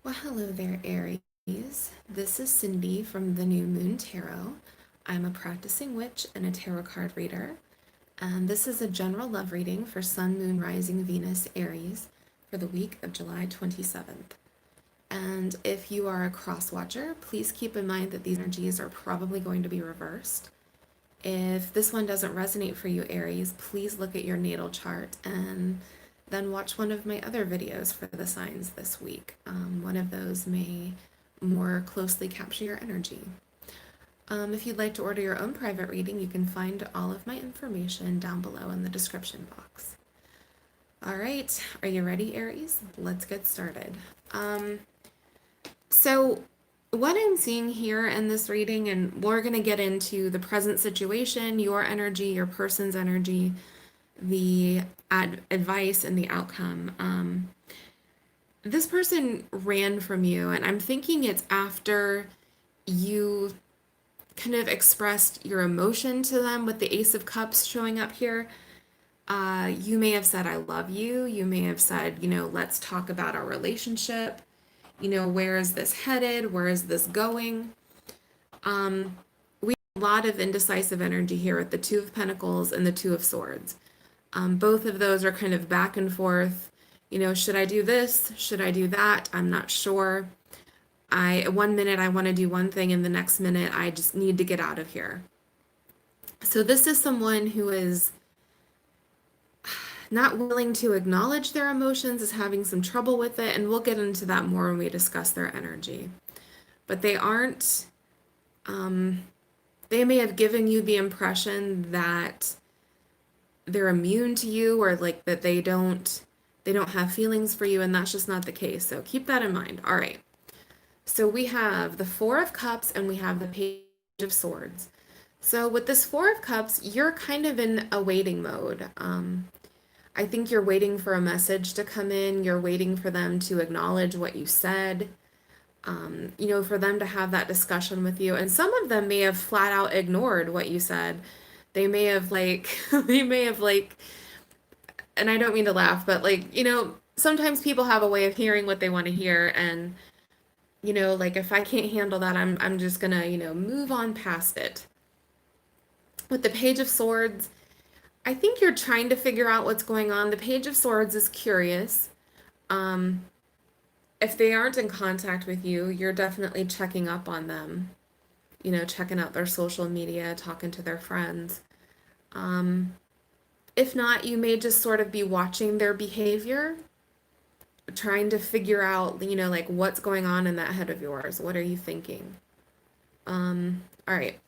Well, hello there, Aries. This is Cindy from the New Moon Tarot. I'm a practicing witch and a tarot card reader. And this is a general love reading for Sun, Moon, Rising, Venus, Aries for the week of July 27th. And if you are a cross watcher, please keep in mind that these energies are probably going to be reversed. If this one doesn't resonate for you, Aries, please look at your natal chart and then watch one of my other videos for the signs this week. One of those may more closely capture your energy. If you'd like to order your own private reading, you can find all of my information down below in the description box. All right, are you ready, Aries? Let's get started. So what I'm seeing here in this reading, and we're going to get into the present situation, your energy, your person's energy, the advice, and the outcome. This person ran from you, and I'm thinking it's after you kind of expressed your emotion to them with the Ace of Cups showing up here. You may have said, I love you. You may have said, let's talk about our relationship. Where is this headed? Where is this going? We have a lot of indecisive energy here with the Two of Pentacles and the Two of Swords. Both of those are kind of back and forth. Should I do this? Should I do that? I'm not sure. One minute I want to do one thing, and the next minute I just need to get out of here. So this is someone who is not willing to acknowledge their emotions, is having some trouble with it, and we'll get into that more when we discuss their energy. But they aren't, they may have given you the impression that they're immune to you, or like that they don't have feelings for you, and that's just not the case. So keep that in mind. All right. So we have the Four of Cups and we have the Page of Swords. So with this Four of Cups, you're kind of in a waiting mode. I think you're waiting for a message to come in. You're waiting for them to acknowledge what you said, for them to have that discussion with you. And some of them may have flat out ignored what you said. They may have and I don't mean to laugh, but sometimes people have a way of hearing what they want to hear. And, if I can't handle that, I'm just gonna, move on past it. With the Page of Swords, I think you're trying to figure out what's going on. The Page of Swords is curious. If they aren't in contact with you, you're definitely checking up on them, checking out their social media, talking to their friends. If not, you may just sort of be watching their behavior, trying to figure out, what's going on in that head of yours. What are you thinking? All right.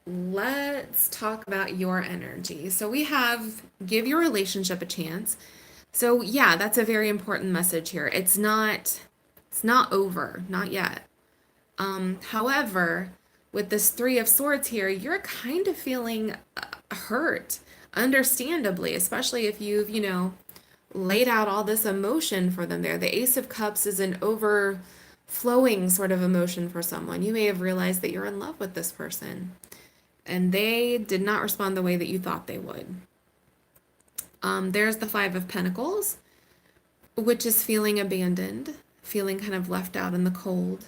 Let's talk about your energy. So we have give your relationship a chance. So yeah, that's a very important message here. It's not over, not yet. However, with this Three of Swords here, you're kind of feeling hurt, understandably, especially if you've, laid out all this emotion for them there. The Ace of Cups is an overflowing sort of emotion for someone. You may have realized that you're in love with this person, and they did not respond the way that you thought they would. There's the Five of Pentacles, which is feeling abandoned, feeling kind of left out in the cold.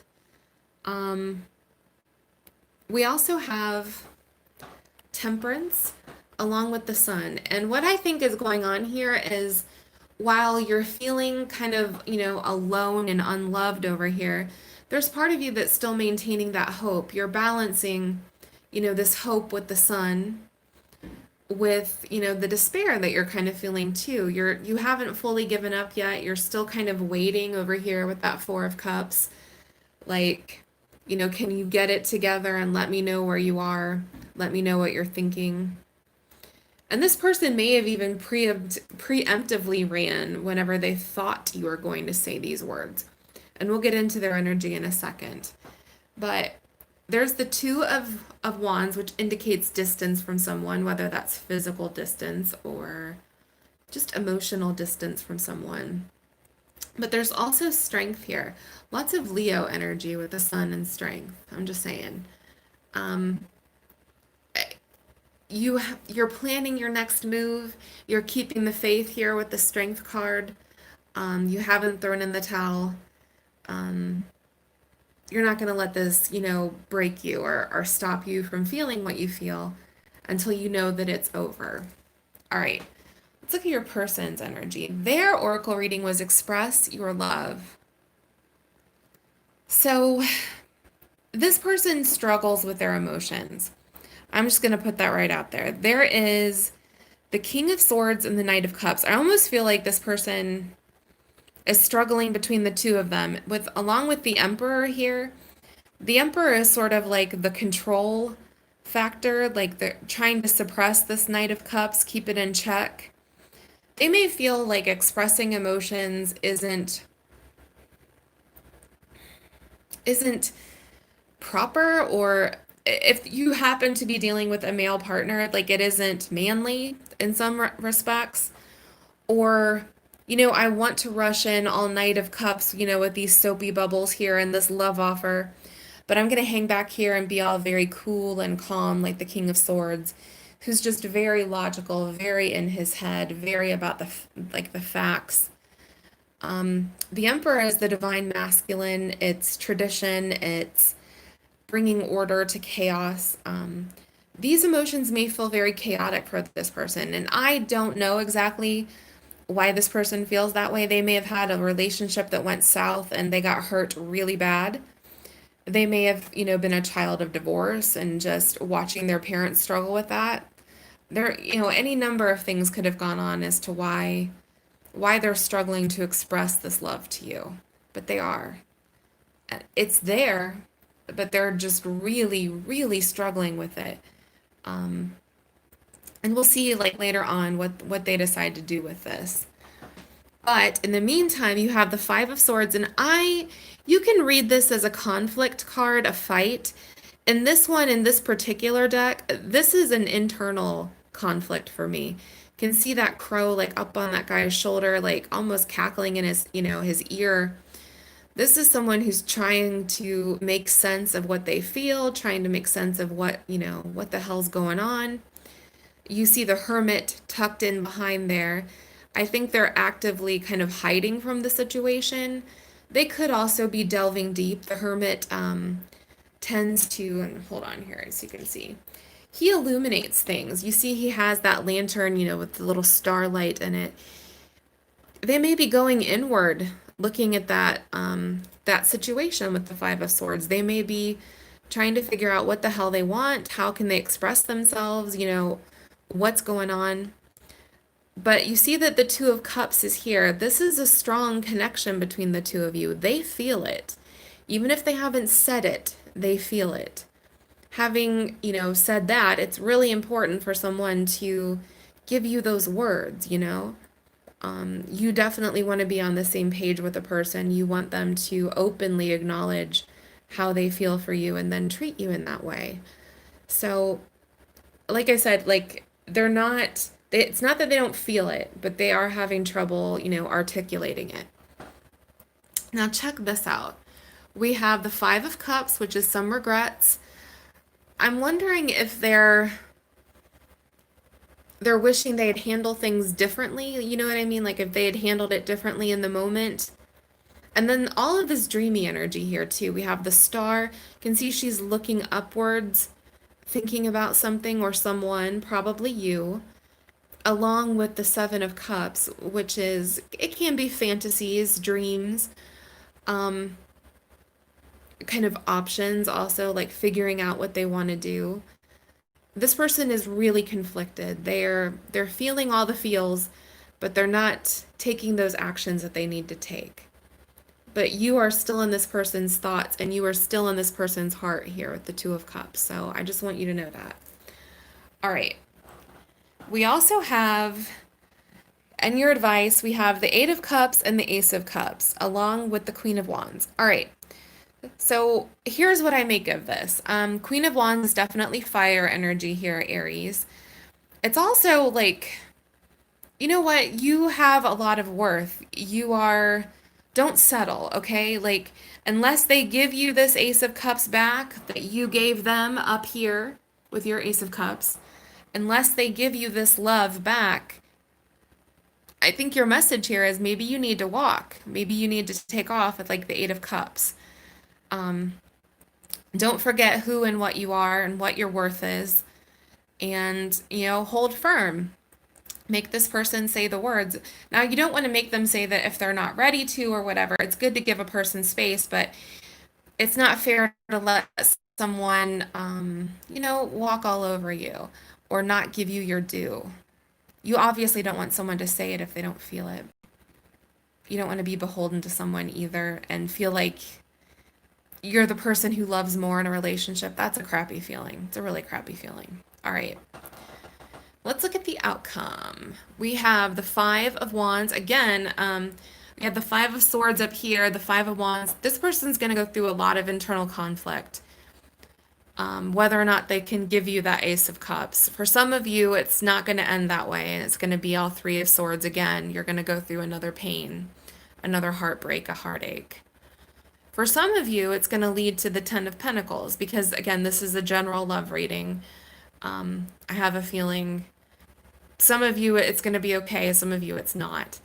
We also have Temperance along with the Sun. And what I think is going on here is while you're feeling kind of, alone and unloved over here, there's part of you that's still maintaining that hope. You're balancing, this hope with the Sun with, the despair that you're kind of feeling too. You haven't fully given up yet. You're still kind of waiting over here with that Four of Cups. Like, can you get it together and let me know where you are? Let me know what you're thinking. And this person may have even preemptively ran whenever they thought you were going to say these words. And we'll get into their energy in a second. But there's the Two of Wands, which indicates distance from someone, whether that's physical distance or just emotional distance from someone. But there's also strength here. Lots of Leo energy with the Sun and strength. I'm just saying. You're planning your next move. You're keeping the faith here with the Strength card. You haven't thrown in the towel. Um, you're not going to let this, break you or stop you from feeling what you feel until you know that it's over. All right, let's look at your person's energy. Their oracle reading was express your love. So this person struggles with their emotions. I'm just going to put that right out there. There is the King of Swords and the Knight of Cups. I almost feel like this person is struggling between the two of them. Along with the Emperor here, the Emperor is sort of like the control factor, like they're trying to suppress this Knight of Cups, keep it in check. They may feel like expressing emotions isn't proper, or if you happen to be dealing with a male partner, like it isn't manly in some respects, or I want to rush in all Knight of Cups, with these soapy bubbles here and this love offer, but I'm going to hang back here and be all very cool and calm like the King of Swords, who's just very logical, very in his head, very about the facts. The Emperor is the divine masculine. It's tradition. It's bringing order to chaos. These emotions may feel very chaotic for this person, and I don't know exactly why this person feels that way. They may have had a relationship that went south and they got hurt really bad. They may have, been a child of divorce and just watching their parents struggle with that. Any number of things could have gone on as to why they're struggling to express this love to you. But they are. It's there, but they're just really, really struggling with it. And we'll see like later on what they decide to do with this. But in the meantime, you have the Five of Swords, and you can read this as a conflict card, a fight. In this one, in this particular deck, this is an internal conflict for me. You can see that crow like up on that guy's shoulder, like almost cackling in his ear. This is someone who's trying to make sense of what they feel, trying to make sense of what the hell's going on. You see the Hermit tucked in behind there. I think they're actively kind of hiding from the situation. They could also be delving deep. The Hermit tends to, and hold on here as you can see, he illuminates things. You see he has that lantern, with the little starlight in it. They may be going inward, looking at that situation with the Five of Swords. They may be trying to figure out what the hell they want, how can they express themselves, what's going on. But you see that the Two of Cups is here. This is a strong connection between the two of you. They feel it. Even if they haven't said it, they feel it. Having, said that, it's really important for someone to give you those words. You definitely want to be on the same page with a person. You want them to openly acknowledge how they feel for you and then treat you in that way. So, like I said, like it's not that they don't feel it, but they are having trouble, articulating it. Now check this out. We have the Five of Cups, which is some regrets. I'm wondering if they're wishing they had handled things differently. You know what I mean? Like if they had handled it differently in the moment. And then all of this dreamy energy here too. We have the Star. You can see she's looking upwards, thinking about something or someone, probably you, along with the Seven of Cups, which it can be fantasies, dreams, kind of options also, like figuring out what they want to do. This person is really conflicted. They're feeling all the feels, but they're not taking those actions that they need to take. But you are still in this person's thoughts, and you are still in this person's heart here with the Two of Cups. So I just want you to know that. All right. We also have, in your advice, we have the Eight of Cups and the Ace of Cups, along with the Queen of Wands. All right. So here's what I make of this. Queen of Wands is definitely fire energy here, Aries. It's also like, you know what? You have a lot of worth. Don't settle, okay? Like, unless they give you this Ace of Cups back that you gave them up here with your Ace of Cups, unless they give you this love back, I think your message here is maybe you need to walk. Maybe you need to take off with like the Eight of Cups. Um, don't forget who and what you are and what your worth is. And, hold firm. Make this person say the words. Now, you don't want to make them say that if they're not ready to or whatever. It's good to give a person space, but it's not fair to let someone, walk all over you or not give you your due. You obviously don't want someone to say it if they don't feel it. You don't want to be beholden to someone either and feel like you're the person who loves more in a relationship. That's a crappy feeling. It's a really crappy feeling. All right. Let's look at the outcome. We have the Five of Wands. Again, we have the Five of Swords up here, the Five of Wands. This person's going to go through a lot of internal conflict, whether or not they can give you that Ace of Cups. For some of you, it's not going to end that way, and it's going to be all Three of Swords again. You're going to go through another pain, another heartbreak, a heartache. For some of you, it's going to lead to the Ten of Pentacles because, again, this is a general love reading. I have a feeling some of you it's going to be okay, some of you it's not.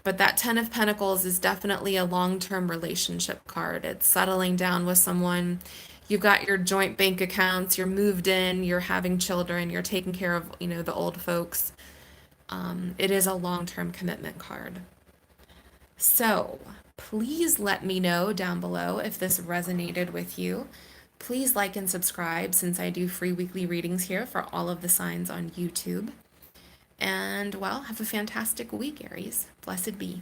But that Ten of Pentacles is definitely a long-term relationship card. It's settling down with someone. You've got your joint bank accounts, you're moved in, you're having children, you're taking care of, the old folks. It is a long-term commitment card. So please let me know down below if this resonated with you. Please like and subscribe since I do free weekly readings here for all of the signs on YouTube. And, well, have a fantastic week, Aries. Blessed be.